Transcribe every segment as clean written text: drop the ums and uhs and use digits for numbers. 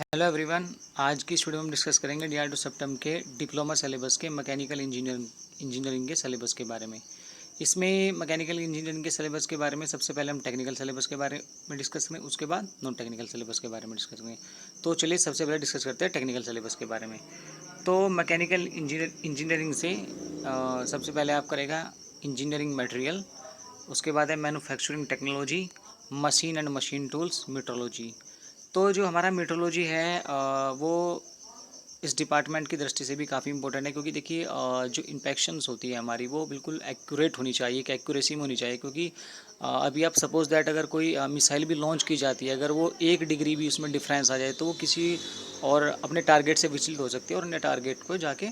Hello everyone. आज की इस वीडियो में हम डिस्कस करेंगे DRDO सेप्टेम के डिप्लोमा सिलेबस के मैकेनिकल इंजीनियरिंग के सिलेबस के बारे में। इसमें मैकेनिकल इंजीनियरिंग के सिलेबस के बारे में सबसे पहले हम टेक्निकल सिलेबस के बारे में डिस्कस करेंगे, उसके बाद नॉन टेक्निकल सिलेबस के बारे में डिस्कस करेंगे। तो चलिए सबसे पहले डिस्कस करते हैं टेक्निकल सिलेबस के बारे में। तो मैकेनिकल इंजीनियरिंग से सबसे पहले आप करेगा इंजीनियरिंग मटेरियल, उसके बाद है manufacturing technology, machine and machine tools, metrology. तो जो हमारा मीट्रोलॉजी है वो इस डिपार्टमेंट की दृष्टि से भी काफ़ी इंपॉर्टेंट है, क्योंकि देखिए जो इन्फेक्शंस होती है हमारी वो बिल्कुल एक्यूरेट होनी चाहिए, कि एक्यूरेसी में होनी चाहिए। क्योंकि अभी आप सपोज दैट अगर कोई मिसाइल भी लॉन्च की जाती है, अगर वो 1 डिग्री भी उसमें डिफरेंस आ जाए तो वो किसी और अपने टारगेट से विचलित हो सकती है और अन्य टारगेट को जाके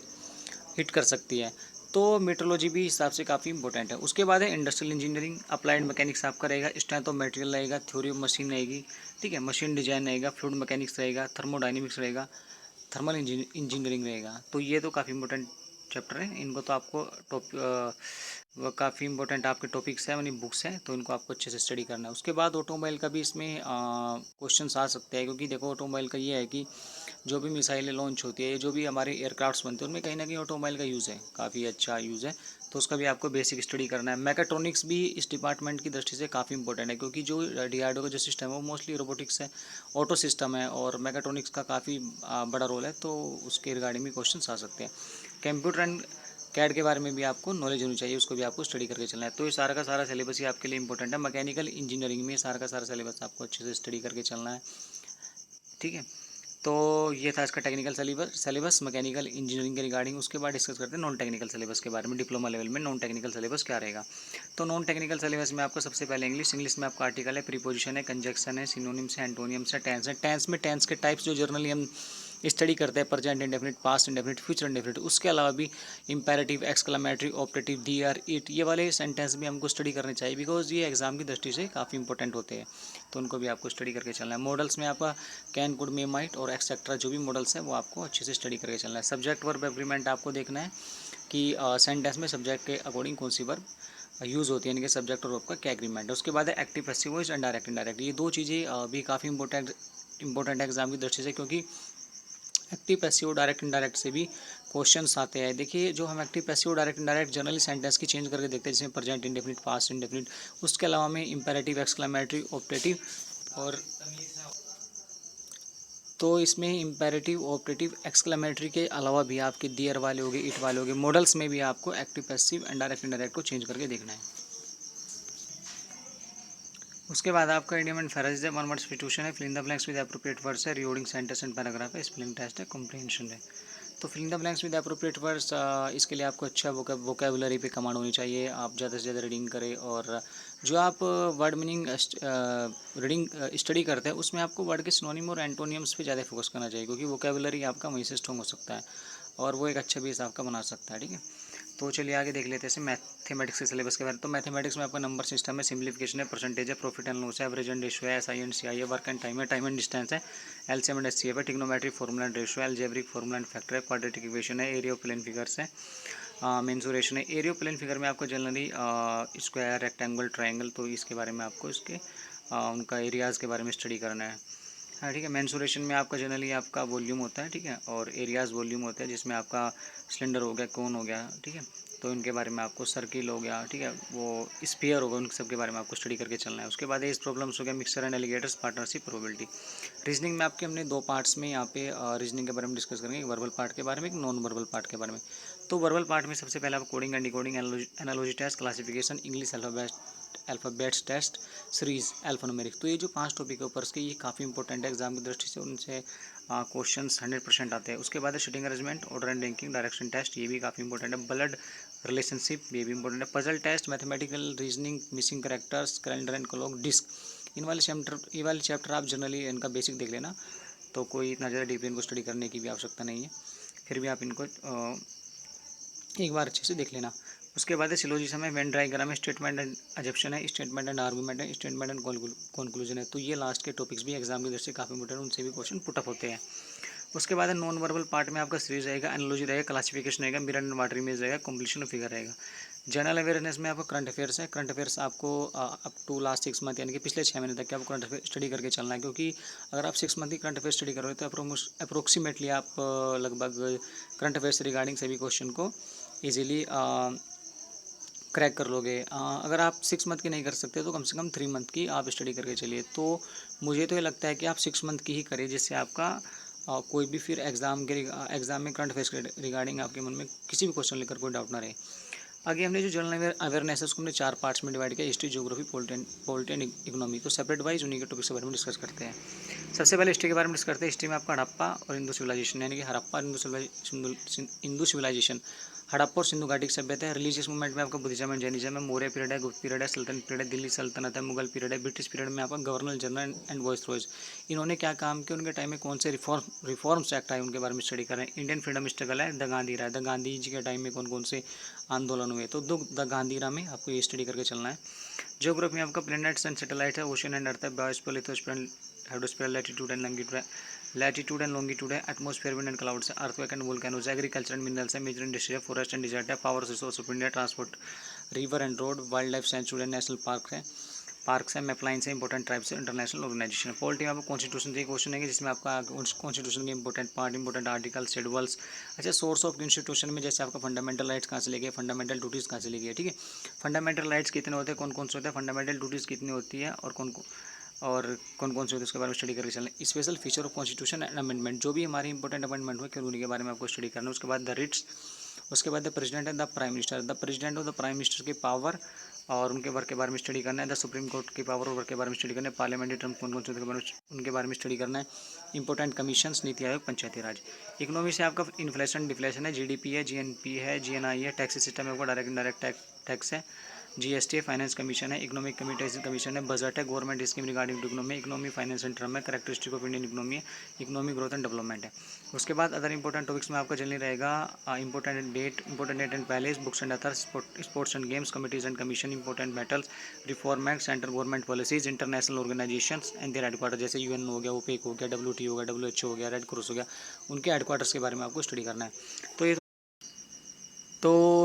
हिट कर सकती है। तो मेट्रोलॉजी भी हिसाब से काफ़ी इंपॉर्टेंट है। उसके बाद है इंडस्ट्रियल इंजीनियरिंग, अप्लाइड मैकेनिक्स आपका रहेगा, स्ट्रेंथ ऑफ मटेरियल रहेगा, थ्योरी ऑफ मशीन रहेगी, ठीक है, मशीन डिजाइन रहेगा, फ्लूइड मैकेनिक्स रहेगा, थर्मोडाइनमिक्स रहेगा, थर्मल इंजीनियरिंग रहेगा। तो ये तो काफ़ी इंपॉर्टेंट चैप्टर है, इनको तो आपको वो काफ़ी इंपॉर्टेंट आपके टॉपिक्स हैं, यानी बुक्स हैं, तो इनको आपको अच्छे से स्टडी करना है। उसके बाद ऑटोमोबाइल का भी इसमें क्वेश्चंस आ सकते हैं, क्योंकि देखो ऑटोमोबाइल का ये है कि जो भी मिसाइलें लॉन्च होती है, जो भी हमारे एयरक्राफ्ट्स बनते हैं, उनमें कहीं ना कहीं ऑटोमोबाइल का यूज़ है, काफ़ी अच्छा यूज़ है। तो उसका भी आपको बेसिक स्टडी करना है। मैकाट्रॉनिक्स भी इस डिपार्टमेंट की दृष्टि से काफ़ी इंपॉर्टेंट है, क्योंकि जो DRDO का जो सिस्टम है वो मोस्टली रोबोटिक्स है, ऑटो सिस्टम है, और मैकाट्रॉनिक्स का काफ़ी बड़ा रोल है, तो उसके रिगार्डिंग भी क्वेश्चन आ सकते हैं। कंप्यूटर एंड कैड के बारे में भी आपको नॉलेज होनी चाहिए, उसको भी आपको स्टडी करके चलना है। तो ये सारा का सारा सिलेबस ही आपके लिए इंपॉर्टेंट है। मैकेनिकल इंजीनियरिंग में सारा का सारा सिलेबस आपको अच्छे से स्टडी करके चलना है, ठीक है। तो ये था इसका टेक्निकल सिलेबस मैकेनिकल इंजीनियरिंग के रिगार्डिंग। उसके बाद डिस्कस करते हैं नॉन टेक्निकल सिलेबस के बारे में। डिप्लोमा लेवल में नॉन टेक्निकल सिलेबस क्या रहेगा? तो नॉन टेक्निकल सिलेबस में आपको सबसे पहले इंग्लिश में आपका आर्टिकल है, प्रीपोजिशन है, कंजक्शन है, सिनोनिम्स है, एंटोनियम्स है, टेंस है। टेंस में टेंस के टाइप्स जो जर्नली हम स्टडी करते हैं, present indefinite, past indefinite, future indefinite. उसके अलावा भी imperative, exclamatory, optative, D R, it, ये वाले सेंटेंस भी हमको स्टडी करने चाहिए, बिकॉज ये एग्जाम की दृष्टि से काफ़ी इंपॉर्टेंट होते हैं, तो उनको भी आपको स्टडी करके चलना है। मॉडल्स में आपका कैन, कुड, मे, माइट और एक्सेट्रा जो भी मॉडल्स हैं वो आपको अच्छे से स्टडी करके चलना है। सब्जेक्ट वर्ब एग्रीमेंट आपको देखना है कि सेंटेंस में सब्जेक्ट के अकॉर्डिंग कौन सी वर्ब यूज़ होती है, यानी कि सब्जेक्ट और वर्ब का क्या एग्रीमेंट है। उसके बाद है active, passive voice and direct indirect. ये दो चीज़ें भी काफ़ी इंपॉर्टेंट है एग्जाम की दृष्टि से, क्योंकि एक्टिव, पैसिव, डायरेक्ट इनडायरेक्ट से भी क्वेश्चंस आते हैं। देखिए जो हम active, passive, direct indirect generally sentence की चेंज करके देखते हैं, जिसमें प्रेजेंट इंडेफिनिट, पास्ट इंडेफिनिट, उसके अलावा में इंपेरेटिव, एक्सक्लेमेटरी, ऑप्टेटिव और तो इसमें इंपेरेटिव, ऑप्टेटिव, एक्सक्लेमेटरी के अलावा भी आपके दियर वाले होंगे, इट वाले होंगे। मॉडल्स में भी आपको active, passive and direct indirect को चेंज करके देखना है। उसके बाद आपका इडियम एंड फ्रेज है, वन वर्ड सब्स्टिट्यूशन है, fill in the blanks with appropriate words है, रीडिंग सेंटेंस एंड पैराग्राफ है, स्पेलिंग टेस्ट है, कॉम्प्रिहेंशन है। तो fill in the blanks with appropriate words, इसके लिए आपको अच्छा वोकेबुलरी पे कमांड होनी चाहिए, आप ज़्यादा से ज़्यादा रीडिंग करें। और जो आप वर्ड मीनिंग रीडिंग स्टडी करते हैं, उसमें आपको वर्ड के सिनोनिम और एंटोनियम्स पे ज़्यादा फोकस करना चाहिए, क्योंकि वोकेबुलरी आपका वहीं से स्ट्रॉन्ग हो सकता है और वो एक अच्छा बेस आपका बना सकता है, ठीक है। तो चलिए आगे देख लेते हैं इसे मैथमेटिक्स के सिलेबस के बारे में। तो मैथमेटिक्स में आपका नंबर सिस्टम है, सिंप्लीफिकेशन है, परसेंटेज है, प्रॉफिट एंड लॉस है, एवरेज एंड रेशियो है, एसआई एंड सीआई है, वर्क एंड टाइम है, टाइम एंड डिस्टेंस है, एलसीएम एंड एचसीएफ है, ट्रिग्नोमेट्री, फॉर्मूला एंड रेशियो है, अलजेब्रिक, फॉर्मूला एंड फैक्टर है, क्वाड्रेटिक इक्वेशन है, एरिया ऑफ प्लेन फिगर्स है, मेंसुरेशन है। एरिया ऑफ प्लेन फिगर में आपको जनरली स्क्वायर, रेक्टेंगल, ट्रायंगल, तो इसके बारे में आपको इसके उनका एरियाज़ के बारे में स्टडी करना है। हाँ ठीक है। मेंसुरेशन में आपका जनरली आपका वॉल्यूम होता है, ठीक है, और एरियाज़ वॉल्यूम होता है, जिसमें आपका सिलेंडर हो गया, कोन हो गया, ठीक है, तो इनके बारे में आपको सर्किल हो गया, ठीक है, वो स्फीयर होगा, उन सब के बारे में आपको स्टडी करके चलना है। उसके बाद इस प्रॉब्लम्स हो गया, mixer and alligators, partnership, probability. Reasoning में आपके हमने दो पार्ट्स में यहाँ पे रीजनिंग के बारे में डिस्कस करेंगे, एक वर्बल पार्ट के बारे में, एक नॉन वर्बल पार्ट के बारे में। तो वर्बल पार्ट में सबसे पहले आप coding and decoding, analogy test, classification, English alphabets test, series, alphanumeric. तो ये जो 5 टॉपिक है ऊपर के, ये काफ़ी इंपॉर्टेंट है एग्जाम की दृष्टि से, उनसे क्वेश्चंस 100% आते हैं। उसके बाद है seating arrangement, order and ranking, direction test, ये भी काफ़ी इंपॉर्टेंट है। ब्लड रिलेशनशिप, ये भी इंपॉर्टेंट है। Puzzle test, mathematical reasoning, missing characters, calendar and clock, disc. ये वाले चैप्टर आप जनरली इनका बेसिक देख लेना, तो कोई इतना ज़्यादा डीप इनको स्टडी करने की भी आवश्यकता नहीं है, फिर भी आप इनको एक बार अच्छे से देख लेना। उसके बाद है सिलोजिज्म है, वेन डायग्राम है, स्टेटमेंट एंड एजप्शन है, स्टेटमेंट एंड आर्गूमेंट है, स्टेटमेंट एंड कंक्लूजन है। तो ये लास्ट के टॉपिक्स भी एग्जाम की दृष्टि से काफ़ी इंपॉर्टेंट, उनसे भी क्वेश्चन पुटअप होते हैं। उसके बाद है नॉन वर्बल पार्ट में आपका सीरीज रहेगा, एनालॉजी रहेगा, क्लासिफिकेशन रहेगा, मिरर एंड वाटर इमेज रहेगा, कंप्लीशन फिगर रहेगा। जनरल अवेयरनेस में आपको करंट अफेयर्स है। करंट अफेयर्स आपको अप टू लास्ट 6 मंथ यानी कि पिछले 6 महीने तक के आपको करंट अफेयर स्टडी करके चलना है, क्योंकि अगर आप 6 मंथ की करंट अफेयर स्टडी करोगे तो अप्रोक्सीमेटली आप लगभग करंट अफेयर्स रिगार्डिंग सभी क्वेश्चन को ईजिली क्रैक कर लोगे। अगर आप 6 मंथ की नहीं कर सकते तो कम से कम 3 मंथ की आप स्टडी करके चलिए। तो मुझे तो ये लगता है कि आप 6 मंथ की ही करिए, जिससे आपका कोई भी फिर एग्ज़ाम में करंट अफेयर्स के रिगार्डिंग आपके मन में किसी भी क्वेश्चन लेकर कोई डाउट ना रहे। आगे हमने जो जनरल अवेयरनेस है उसको हमने 4 पार्ट्स में डिवाइड किया, history, geography, polity and economy. तो सेपरेट वाइज उन्हीं के टॉपिक्स के बारे में डिस्कस करते हैं। सबसे पहले हिस्ट्री के बारे में डिस्कस करते हैं। हिस्ट्री में आपका हड़प्पा और इंडो सिविलाइजेशन, यानी कि हड़प्पा और इंडो सिविलाइजेशन, हड़प्पा और सिंधु घाटी की सभ्यता है। रिलीजियस मूवमेंट में आपका बुद्धिज्म एंड जैनिज्म है। मौर्य पीरियड है, गुप्त पीरियड है, सल्तनत पीरियड है, दिल्ली सल्तनत है, मुगल पीरियड है। ब्रिटिश पीरियड में आपका गवर्नर जनरल एंड वाइसरॉयज, इन्होंने क्या काम किया, उनके टाइम में कौन से रिफॉर्म्स एक्ट आए, उनके बारे में स्टडी कर रहे हैं। इंडियन फ्रीडम स्ट्रगल है, द गांधी राय, द गांधी जी के टाइम में कौन कौन से आंदोलन हुए, तो द गांधी राय में आपको ये स्टडी करके चलना है। ज्योग्राफी में आपका प्लैनेट्स एंड सैटेलाइट है, ओशन एंड अर्थ है, biosphere, lithosphere, hydrosphere, latitude and longitude है, एटमॉस्फेयर, विंड एंड क्लाउड्स है, अर्थक्वेक एंड वोल्केनोज है, एग्रीकल्चर एंड मिनरल्स है, मेजर इंडस्ट्री है, फॉरेस्ट एंड डिजर्ट है, power resource of India, transport, river and road, wild life sanctuary, national parks है, मैपलाइंस है, important tribes है, international organisation. Polity में आपको कॉन्स्टिट्यूशन के क्वेश्चन है, जिसमें आपका कॉन्स्टिट्यूशन के important part, important article, schedules. अच्छा, सोर्स ऑफ कॉन्स्टिट्यूशन में जैसे आपका फंडामेंटल राइट्स कहाँ से लेके, फंडामेंटल ड्यूटीज़ कहाँ से लेके, ठीक है। फंडामेंटल राइट्स कितने होते हैं, कौन कौन से होते हैं, फंडामेंटल ड्यूटीज़ कितनी होती है, और कौन कौन से होते हैं उसके बारे में स्टडी करके चलें। Special feature of constitution and amendment, जो भी हमारी इंपॉर्टेंट अमेंडमेंट हुए उन्हीं के बारे में आपको स्टडी करना है। उसके बाद द रिट्स, उसके बाद the president and the prime minister, the president और द प्राइम मिनिस्टर की पावर और उनके वर्क के बारे में स्टडी करना है। द सुप्रीम कोर्ट की पावर और वर्क के बारे में स्टडी करना है। पार्लियामेंट्री टर्म कौन कौन से उनके बारे में स्टडी करना है। इंपॉर्टेंट कमीशंस, नीति आयोग, पंचायती राज। इकोनॉमी से आपका इन्फ्लेशन, डिफ्लेशन है, जीडीपी है, जीएनपी है, जीएनआई है, टैक्स सिस्टम है, आपका डायरेक्ट इनडायरेक्ट टैक्स है, जीएसटी है, फाइनेंस कमीशन है, इकोनॉमिक कमीशन है, बजट है, government scheme regarding economy, economy finance and term है, कैरेक्टरिस्टिक ऑफ इंडियन इकोनॉमी है, इकोनॉमिक ग्रोथ एंड डेवलपमेंट है। उसके बाद अदर इंपॉर्टेंट टॉपिक्स में आपका जनरली रहेगा important date and palace, books and other, sports and games, committees and commission, important metals, reform act, central government policies, international organisations and their headquarter, जैसे UN हो गया, OPEC हो गया, WTO हो गया, डब्ल्यूएचओ हो गया, रेड क्रॉस हो गया, उनके हेडक्वार्टर्स के बारे में आपको स्टडी करना है।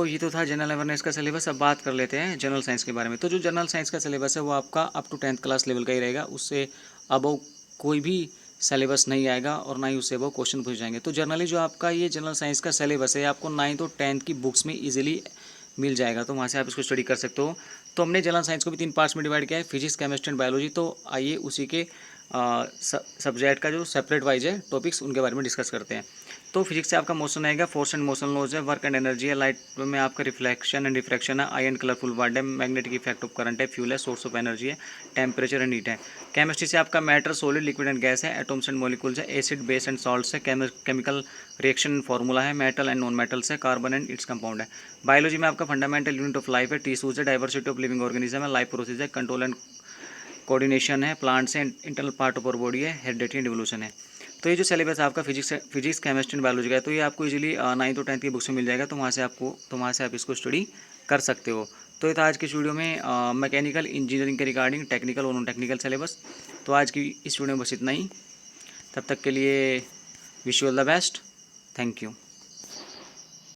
ये तो था जनरल अवेयरनेस का सिलेबस। अब बात कर लेते हैं जनरल साइंस के बारे में। तो जो जनरल साइंस का सिलेबस है वो आपका up to 10th class level का ही रहेगा, उससे अबव कोई भी सिलेबस नहीं आएगा और ना ही उससे अबव क्वेश्चन पूछ जाएंगे। तो जनरली जो आपका ये जनरल साइंस का सिलेबस है आपको 9th और 10th की बुक्स में ईजिली मिल जाएगा, तो वहाँ से आप इसको स्टडी कर सकते हो। तो हमने जनरल साइंस को भी 3 पार्ट्स में डिवाइड किया है, फिजिक्स, केमिस्ट्री एंड बायोलॉजी। तो आइए उसी के सब्जेक्ट का जो सेपरेट वाइज है टॉपिक्स उनके बारे में डिस्कस करते हैं। तो फिजिक्स से आपका मोशन आएगा, फोर्स एंड मोशन लॉज है, वर्क एंड एनर्जी है, लाइट में आपका रिफ्लेक्शन एंड रिफ्रैक्शन है, आई एंड कलरफुल वर्ड है, मैग्नेटिक इफेक्ट ऑफ करंट है, फ्यूल है, सोर्स ऑफ एनर्जी है, टेम्परेचर एंड हीट है। केमिस्ट्री से आपका matter, solid, liquid and gas है, एटम्स एंड मॉलिक्यूल्स है, एसिड, बेस एंड सॉल्ट्स है, केमिकल रिएक्शन फार्मूला है, मेटल एंड नॉन मेटल्स है, कार्बन एंड इट्स कंपाउंड है। बायोलॉजी में आपका फंडामेंटल यूनिट ऑफ लाइफ है, टिश्यूज है, डाइवर्सिटी ऑफ लिविंग ऑर्गेनिज्म है, लाइफ प्रोसेस है, कंट्रोल एंड कोऑर्डिनेशन है, प्लांट्स है, internal part of our body है, हेरिडिटी एंड इवोल्यूशन है। तो ये जो सिलेबस है आपका फिजिक्स, केमिस्ट्री एंड बायोलॉजी का है, तो ये आपको इजीली 9th और 10th की बुक्स में मिल जाएगा, तो वहाँ से आप इसको स्टडी कर सकते हो। तो ये था आज की इस वीडियो में मैकेनिकल इंजीनियरिंग के रिगार्डिंग टेक्निकल और नॉन टेक्निकल सिलेबस। तो आज की इस वीडियो में बस इतना ही। तब तक के लिए wish you all the best. Thank you.